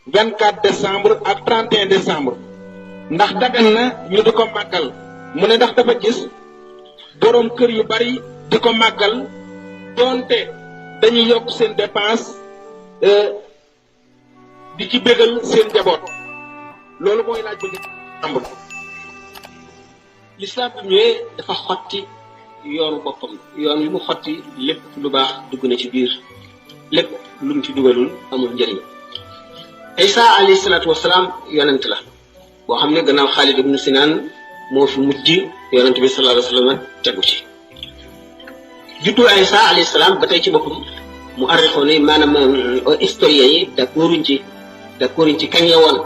24 décembre ak 31 décembre ndax dagan na ñu di ko màggal mu ne ndax dafa gis boroom kër yu bari di ko màggal doonte dañuy yokk seen dépense di ci bégal seen njaboot loolu mooy laaj bu njëkk. l'islam bi ñëwee dafa xotti yoonu boppam yoon wi mu xotti lépp lu baax dugg na ci biir lépp lu mu ci dugalul amul njëriñ. Isa alayhi salaatu wasalaam yonent la boo xam ne gannaaw Xaalid ibnu Sinaan moo fi mujj yonent bi sallallahu alayhi wa sallam tegu ci. juddu Isa alayhi salaam ba tey ci boppam mu arrixoon ne maanaam historiens yi d'accorduñ ci kañ la woon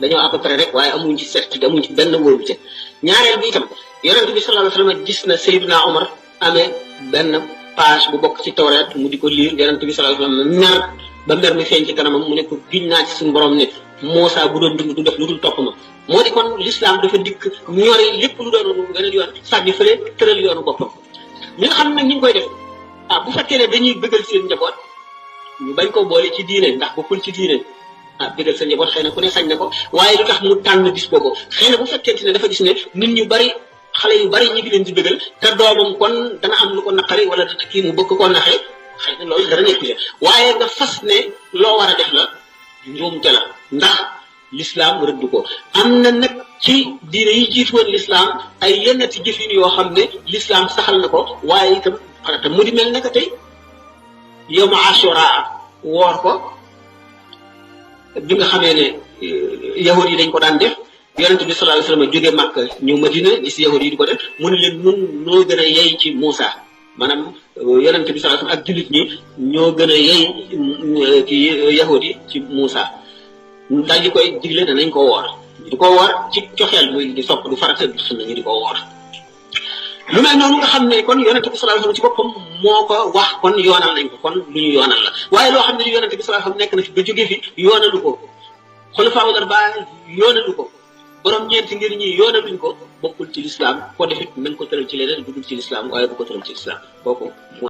dañoo à peu près rek waaye amuñ ci certitude amuñ ci benn wóorute. ñaareel bi itam yonent bi sallallahu alayhi wa sallam gis na Seydina Omar amee benn page bu bokk ci Tawreet mu di ko liir yonent bi sallallahu alayhi wa sallam mer ba mer mi feeñ ci kanamam mu ne ko giñ naa ci suñu borom ne Muusaa bu doon dund du def lu dul topp ma. moo di kon l'islam dafa dikk ñori lépp lu doon beneen yoon sànni fële tëral yoonu boppam. ñi nga xam ne nag ñu ngi koy def bu fekkee ne dañuy bëggal seen njaboot ñu bañ ko boole ci diine ndax bokkul ci diine bëggal sa njaboot xëy na ku ne sañ na ko waaye lu tax mu tànn bis boobu xëy na bu fekkente ne dafa gis ne nit ñu bari xale yu bari ñi ngi leen di bëggal te doomam kon dana am lu ko naqari wala dana kii mu bëgg koo naxee xëy na loolu dara nekk ci waaye nga fas ne loo war a def la njuumte la ndax l'islam rëdd ko. am na nag ci diine yi jiitu woon l'islam ay yenn ci jëfin yoo xam ne l'islam saxal na ko waaye itam xanaa mu di mel naka tey yow ma Ashura woor ko bi nga xamee ne yahud yi dañ ko daan def yonent bi sallallahu alayhi wasallam jóge Makka ñëw Madina gis yahud yi di ko def mu ne leen nun noo gën a yey ci Muusa maanaam yonent bi sallallahu alayhi wasallam ak jullit ñi ñoo gën a yey ci yahud yi ci Muusa daal di koy digle danañ ko woor di ko woor ci coxeel muy di sopp du farata xam nañu di ko woor. lu mel noonu nga xam ne kon yonent bi sallallahu alayhi wasallam ci boppam moo ko wax kon yoonal nañ ko kon lu ñu yoonal la waaye loo xam ne yonent bi sallallahu alayhi wasallam nekk na fi ba jógee fi yoonalu ko xulafaa'ul arbaa yoonalu ko borom ñeenti ngir ñi yoonaluñ ko bokkul ci l'islam ko defit nañ ko tëral ci leneen dugul ci l'islam waaye bu ko tëral ci l'islam kooku